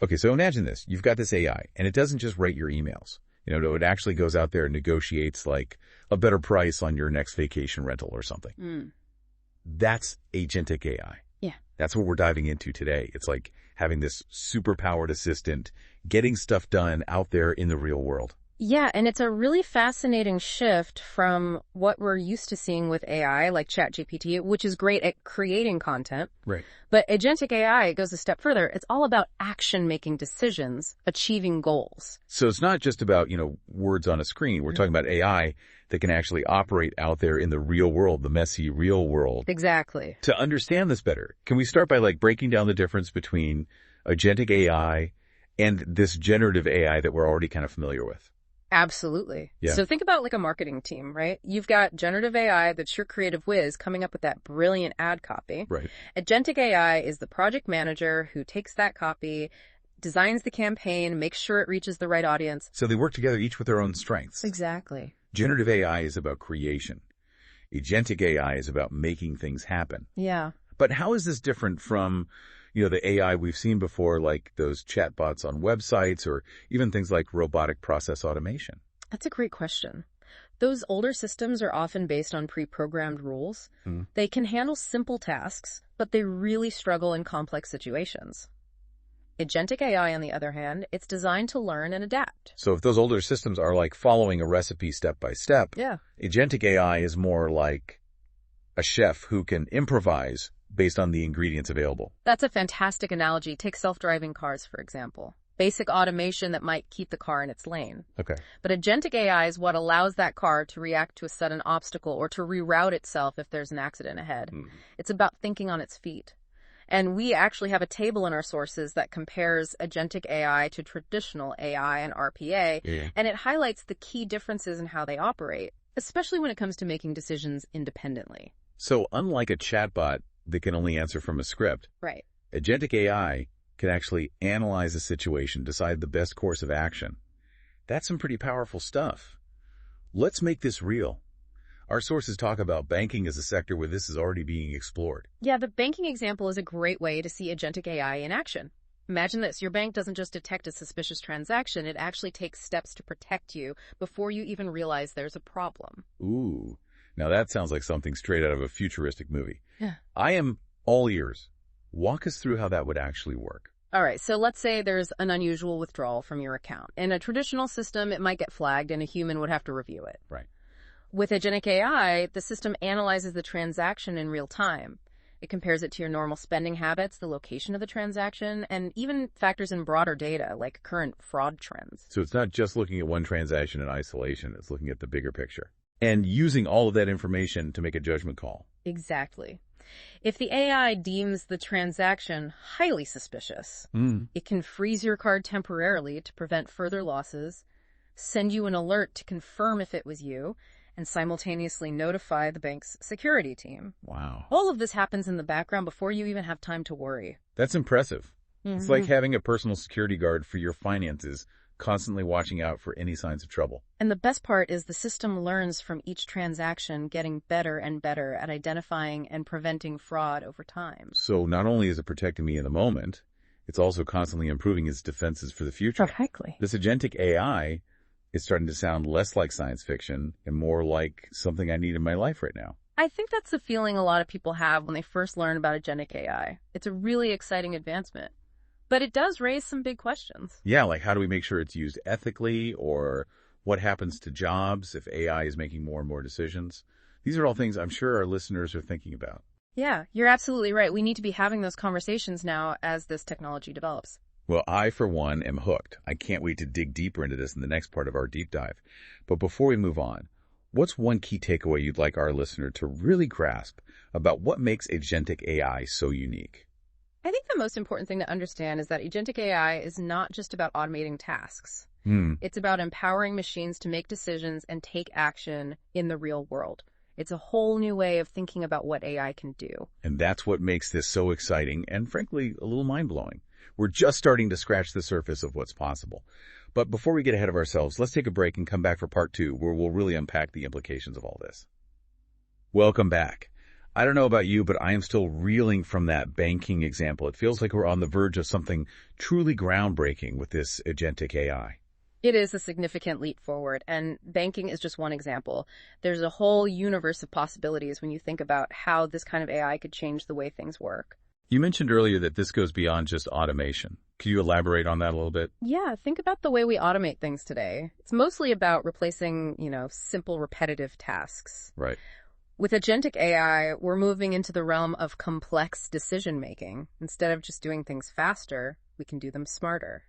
Okay, so imagine this. You've got this AI, and it doesn't just write your emails. It actually goes out there and negotiates like a better price on your next vacation rental or something. That's agentic AI. Yeah. That's what we're diving into today. It's like having this super-powered assistant getting stuff done out there in the real world. Yeah, and it's a really fascinating shift from what we're used to seeing with AI, like ChatGPT, which is great at creating content. Right. But agentic AI goes a step further. It's all about action-making decisions, achieving goals. So it's not just about, words on a screen. We're talking about AI that can actually operate out there in the real world, the messy real world. Exactly. To understand this better, can we start by breaking down the difference between agentic AI and this generative AI that we're already kind of familiar with? Absolutely. Yeah. So think about like a marketing team, right? You've got generative AI that's your creative whiz coming up with that brilliant ad copy. Right. Agentic AI is the project manager who takes that copy, designs the campaign, makes sure it reaches the right audience. So they work together, each with their own strengths. Exactly. Generative AI is about creation. Agentic AI is about making things happen. Yeah. But how is this different from, the AI we've seen before, like those chatbots on websites or even things like robotic process automation? That's a great question. Those older systems are often based on pre-programmed rules. They can handle simple tasks, but they really struggle in complex situations. Agentic AI, on the other hand, it's designed to learn and adapt. So if those older systems are like following a recipe step by step, Yeah. agentic AI is more like a chef who can improvise based on the ingredients available. That's a fantastic analogy. Take self-driving cars, for example. Basic automation that might keep the car in its lane. Okay. But agentic AI is what allows that car to react to a sudden obstacle or to reroute itself if there's an accident ahead. It's about thinking on its feet. And we actually have a table in our sources that compares agentic AI to traditional AI and RPA, and it highlights the key differences in how they operate, especially when it comes to making decisions independently. So unlike a chatbot that can only answer from a script, Right. agentic AI can actually analyze a situation, decide the best course of action. That's some pretty powerful stuff. Let's make this real. Our sources talk about banking as a sector where this is already being explored. Yeah, the banking example is a great way to see agentic AI in action. Imagine this. Your bank doesn't just detect a suspicious transaction, it actually takes steps to protect you before you even realize there's a problem. Ooh, now that sounds like something straight out of a futuristic movie. Yeah. I am all ears. Walk us through how that would actually work. All right, so let's say there's an unusual withdrawal from your account. In a traditional system, it might get flagged and a human would have to review it. Right. With agentic AI, the system analyzes the transaction in real time. It compares it to your normal spending habits, the location of the transaction, and even factors in broader data like current fraud trends. So it's not just looking at one transaction in isolation, it's looking at the bigger picture. And using all of that information to make a judgment call. Exactly. If the AI deems the transaction highly suspicious, it can freeze your card temporarily to prevent further losses, send you an alert to confirm if it was you, and simultaneously notify the bank's security team. Wow. All of this happens in the background before you even have time to worry. That's impressive. It's like having a personal security guard for your finances, constantly watching out for any signs of trouble. And the best part is the system learns from each transaction, getting better and better at identifying and preventing fraud over time. So not only is it protecting me in the moment, it's also constantly improving its defenses for the future. Perfectly. This agentic AI is starting to sound less like science fiction and more like something I need in my life right now. I think that's the feeling a lot of people have when they first learn about agentic AI. It's a really exciting advancement. But it does raise some big questions. Yeah, like how do we make sure it's used ethically, or what happens to jobs if AI is making more and more decisions? These are all things I'm sure our listeners are thinking about. Yeah, you're absolutely right. We need to be having those conversations now as this technology develops. Well, I, for one, am hooked. I can't wait to dig deeper into this in the next part of our deep dive. But before we move on, what's one key takeaway you'd like our listener to really grasp about what makes agentic AI so unique? I think the most important thing to understand is that agentic AI is not just about automating tasks. It's about empowering machines to make decisions and take action in the real world. It's a whole new way of thinking about what AI can do. And that's what makes this so exciting and, frankly, a little mind-blowing. We're just starting to scratch the surface of what's possible. But before we get ahead of ourselves, let's take a break and come back for part 2, where we'll really unpack the implications of all this. Welcome back. I don't know about you, but I am still reeling from that banking example. It feels like we're on the verge of something truly groundbreaking with this agentic AI. It is a significant leap forward, and banking is just one example. There's a whole universe of possibilities when you think about how this kind of AI could change the way things work. You mentioned earlier that this goes beyond just automation. Could you elaborate on that a little bit? Yeah, think about the way we automate things today. It's mostly about replacing, simple repetitive tasks. Right. With agentic AI, we're moving into the realm of complex decision making. Instead of just doing things faster, we can do them smarter.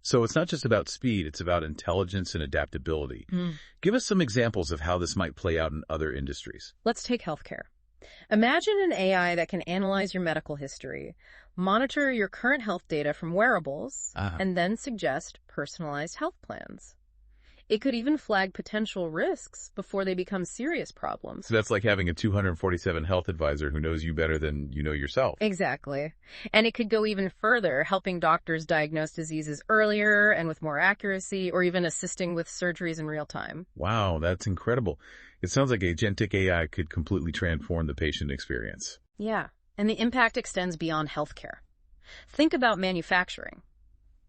So it's not just about speed, it's about intelligence and adaptability. Give us some examples of how this might play out in other industries. Let's take healthcare. Imagine an AI that can analyze your medical history, monitor your current health data from wearables, and then suggest personalized health plans. It could even flag potential risks before they become serious problems. So that's like having a 247 health advisor who knows you better than you know yourself. Exactly. And it could go even further, helping doctors diagnose diseases earlier and with more accuracy, or even assisting with surgeries in real time. Wow, that's incredible. It sounds like agentic AI could completely transform the patient experience. Yeah, and the impact extends beyond healthcare. Think about manufacturing.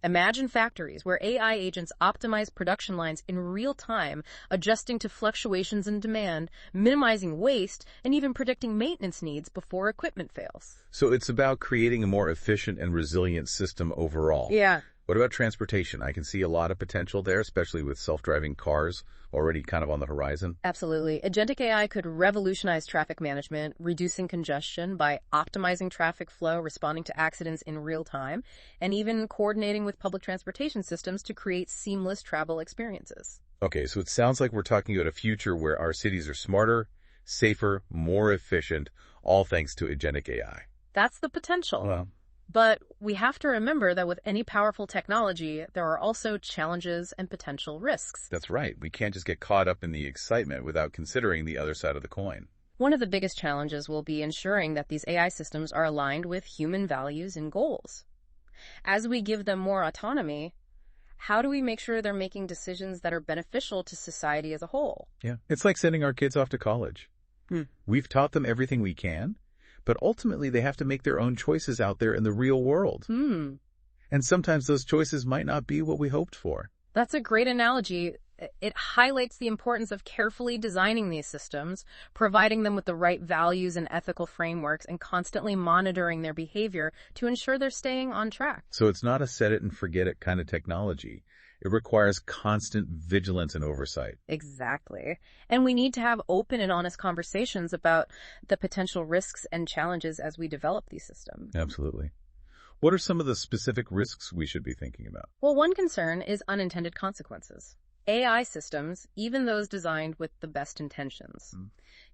Imagine factories where AI agents optimize production lines in real time, adjusting to fluctuations in demand, minimizing waste, and even predicting maintenance needs before equipment fails. So it's about creating a more efficient and resilient system overall. Yeah. What about transportation? I can see a lot of potential there, especially with self-driving cars already kind of on the horizon. Absolutely. Agentic AI could revolutionize traffic management, reducing congestion by optimizing traffic flow, responding to accidents in real time, and even coordinating with public transportation systems to create seamless travel experiences. Okay, so it sounds like we're talking about a future where our cities are smarter, safer, more efficient, all thanks to agentic AI. That's the potential. Well, But we have to remember that with any powerful technology, there are also challenges and potential risks. that's right. We can't just get caught up in the excitement without considering the other side of the coin. One of the biggest challenges will be ensuring that these AI systems are aligned with human values and goals. As we give them more autonomy, how do we make sure they're making decisions that are beneficial to society as a whole? Yeah. It's like sending our kids off to college. We've taught them everything we can, but ultimately they have to make their own choices out there in the real world. And sometimes those choices might not be what we hoped for. That's a great analogy. It highlights the importance of carefully designing these systems, providing them with the right values and ethical frameworks, and constantly monitoring their behavior to ensure they're staying on track. So it's not a set it and forget it kind of technology. It requires constant vigilance and oversight. Exactly. And we need to have open and honest conversations about the potential risks and challenges as we develop these systems. Absolutely. What are some of the specific risks we should be thinking about? Well, one concern is unintended consequences. AI systems, even those designed with the best intentions,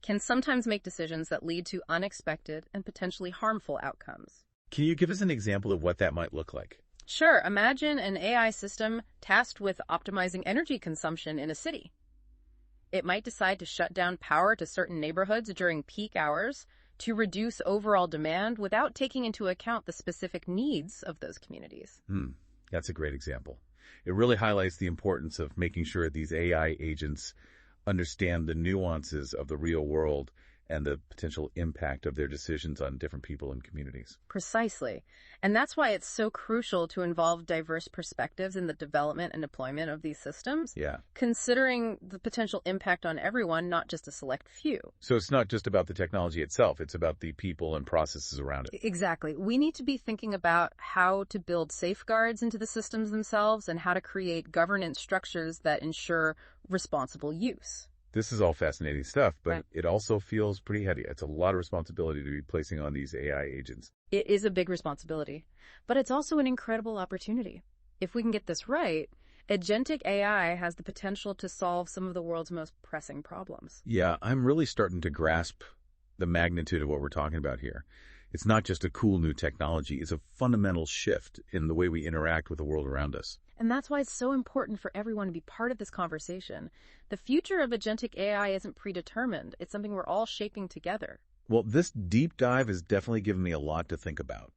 can sometimes make decisions that lead to unexpected and potentially harmful outcomes. Can you give us an example of what that might look like? Sure, imagine an AI system tasked with optimizing energy consumption in a city. It might decide to shut down power to certain neighborhoods during peak hours to reduce overall demand without taking into account the specific needs of those communities. That's a great example. It really highlights the importance of making sure these AI agents understand the nuances of the real world and the potential impact of their decisions on different people and communities. Precisely. And that's why it's so crucial to involve diverse perspectives in the development and deployment of these systems. Yeah. Considering the potential impact on everyone, not just a select few. So it's not just about the technology itself, it's about the people and processes around it. Exactly. We need to be thinking about how to build safeguards into the systems themselves and how to create governance structures that ensure responsible use. This is all fascinating stuff, but Right. it also feels pretty heavy. It's a lot of responsibility to be placing on these AI agents. It is a big responsibility, but it's also an incredible opportunity. If we can get this right, agentic AI has the potential to solve some of the world's most pressing problems. Yeah, I'm really starting to grasp the magnitude of what we're talking about here. It's not just a cool new technology, it's a fundamental shift in the way we interact with the world around us. And that's why it's so important for everyone to be part of this conversation. The future of agentic AI isn't predetermined. It's something we're all shaping together. Well, this deep dive has definitely given me a lot to think about.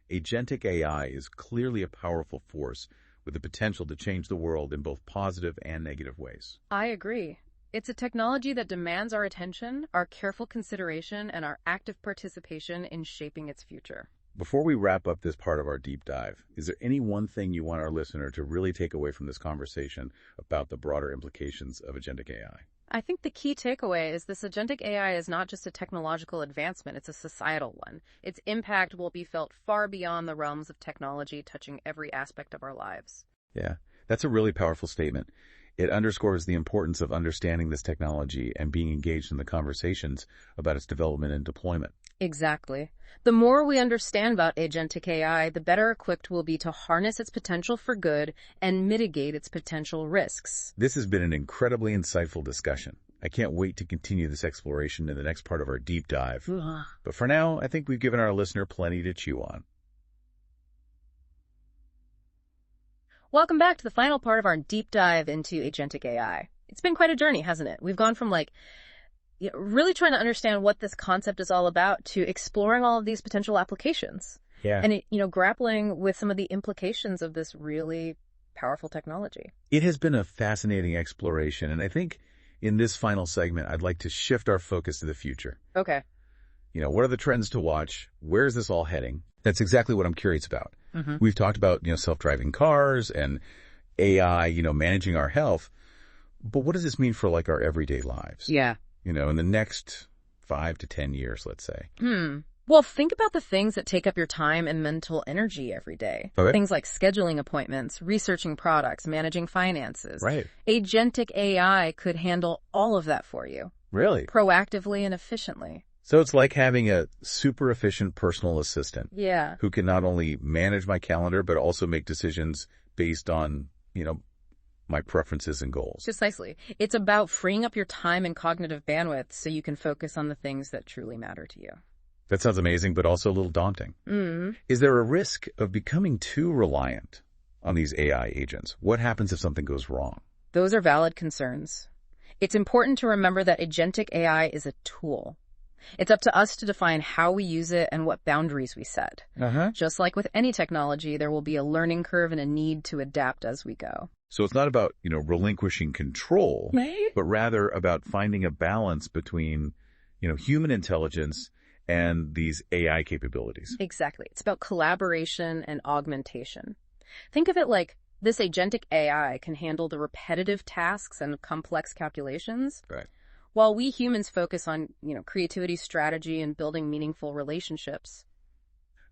Agentic AI is clearly a powerful force with the potential to change the world in both positive and negative ways. I agree. It's a technology that demands our attention, our careful consideration, and our active participation in shaping its future. Before we wrap up this part of our deep dive, is there any one thing you want our listener to really take away from this conversation about the broader implications of agentic AI? I think the key takeaway is this agentic AI is not just a technological advancement, it's a societal one. Its impact will be felt far beyond the realms of technology, touching every aspect of our lives. Yeah, that's a really powerful statement. It underscores the importance of understanding this technology and being engaged in the conversations about its development and deployment. Exactly. The more we understand about agentic AI, the better equipped we'll be to harness its potential for good and mitigate its potential risks. This has been an incredibly insightful discussion. I can't wait to continue this exploration in the next part of our deep dive. But for now, I think we've given our listener plenty to chew on. Welcome back to the final part of our deep dive into agentic AI. It's been quite a journey, hasn't it? We've gone from really trying to understand what this concept is all about to exploring all of these potential applications. Yeah. And, grappling with some of the implications of this really powerful technology. It has been a fascinating exploration, and I think in this final segment, I'd like to shift our focus to the future. Okay. What are the trends to watch? Where is this all heading? That's exactly what I'm curious about. Mm-hmm. We've talked about, self-driving cars and AI, managing our health. But what does this mean for our everyday lives? Yeah. In the next 5 to 10 years, let's say. Well, think about the things that take up your time and mental energy every day. Okay. Things like scheduling appointments, researching products, managing finances. Right. Agentic AI could handle all of that for you. Really? Proactively and efficiently. So it's like having a super efficient personal assistant. Yeah. Who can not only manage my calendar, but also make decisions based on, my preferences and goals. Precisely. It's about freeing up your time and cognitive bandwidth so you can focus on the things that truly matter to you. That sounds amazing, but also a little daunting. Mm-hmm. Is there a risk of becoming too reliant on these AI agents? What happens if something goes wrong? Those are valid concerns. It's important to remember that agentic AI is a tool. It's up to us to define how we use it and what boundaries we set. Just like with any technology, there will be a learning curve and a need to adapt as we go. So it's not about, relinquishing control, but rather about finding a balance between, human intelligence and these AI capabilities. Exactly. It's about collaboration and augmentation. Think of it like this agentic AI can handle the repetitive tasks and complex calculations. Right. While we humans focus on, creativity, strategy, and building meaningful relationships.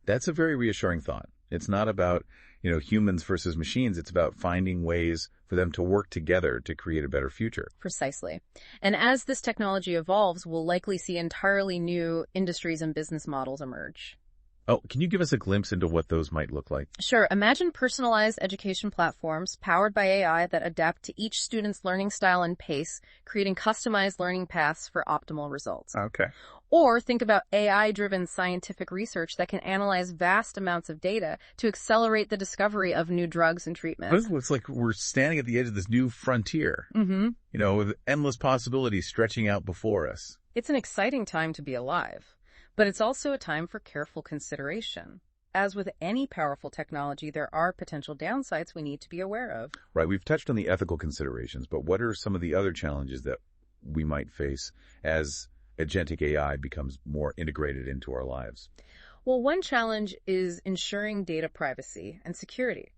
That's a very reassuring thought. It's not about, humans versus machines. It's about finding ways for them to work together to create a better future. Precisely. And as this technology evolves, we'll likely see entirely new industries and business models emerge. Oh, can you give us a glimpse into what those might look like? Sure. Imagine personalized education platforms powered by AI that adapt to each student's learning style and pace, creating customized learning paths for optimal results. Okay. Or think about AI-driven scientific research that can analyze vast amounts of data to accelerate the discovery of new drugs and treatments. It's like we're standing at the edge of this new frontier, with endless possibilities stretching out before us. It's an exciting time to be alive. But it's also a time for careful consideration. As with any powerful technology, there are potential downsides we need to be aware of. Right. We've touched on the ethical considerations, but what are some of the other challenges that we might face as agentic AI becomes more integrated into our lives? Well, one challenge is ensuring data privacy and security.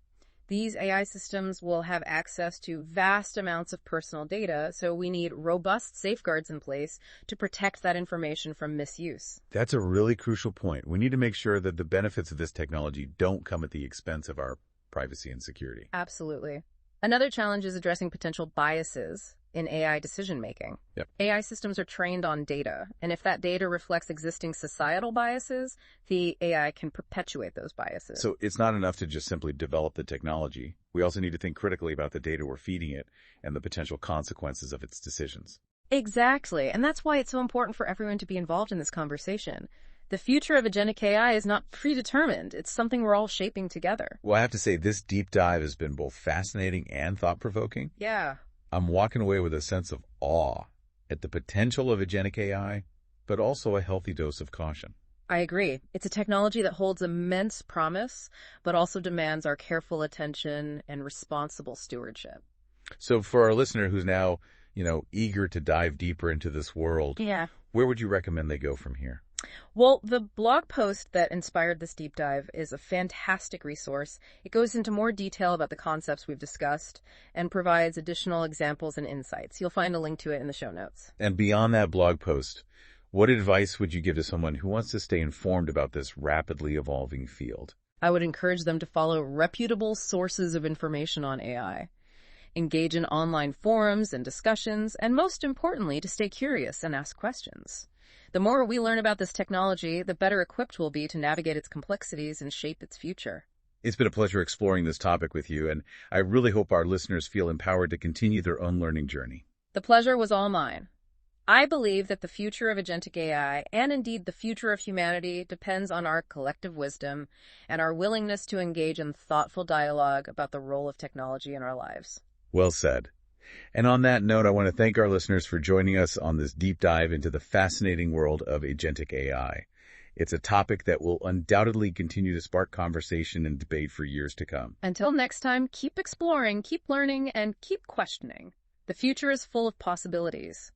These AI systems will have access to vast amounts of personal data, so we need robust safeguards in place to protect that information from misuse. That's a really crucial point. We need to make sure that the benefits of this technology don't come at the expense of our privacy and security. Absolutely. Another challenge is addressing potential biases in AI decision-making. Yep. AI systems are trained on data, and if that data reflects existing societal biases, the AI can perpetuate those biases. So it's not enough to just simply develop the technology. We also need to think critically about the data we're feeding it and the potential consequences of its decisions. Exactly, and that's why it's so important for everyone to be involved in this conversation. The future of agentic AI is not predetermined. It's something we're all shaping together. Well, I have to say, this deep dive has been both fascinating and thought-provoking. Yeah. I'm walking away with a sense of awe at the potential of agentic AI, but also a healthy dose of caution. I agree. It's a technology that holds immense promise, but also demands our careful attention and responsible stewardship. So for our listener who's now, eager to dive deeper into this world, Yeah. where would you recommend they go from here? Well, the blog post that inspired this deep dive is a fantastic resource. It goes into more detail about the concepts we've discussed and provides additional examples and insights. You'll find a link to it in the show notes. And beyond that blog post, what advice would you give to someone who wants to stay informed about this rapidly evolving field? I would encourage them to follow reputable sources of information on AI, engage in online forums and discussions, and most importantly, to stay curious and ask questions. The more we learn about this technology, the better equipped we'll be to navigate its complexities and shape its future. It's been a pleasure exploring this topic with you, and I really hope our listeners feel empowered to continue their own learning journey. The pleasure was all mine. I believe that the future of agentic AI, and indeed the future of humanity, depends on our collective wisdom and our willingness to engage in thoughtful dialogue about the role of technology in our lives. Well said. And on that note, I want to thank our listeners for joining us on this deep dive into the fascinating world of agentic AI. It's a topic that will undoubtedly continue to spark conversation and debate for years to come. Until next time, keep exploring, keep learning, and keep questioning. The future is full of possibilities.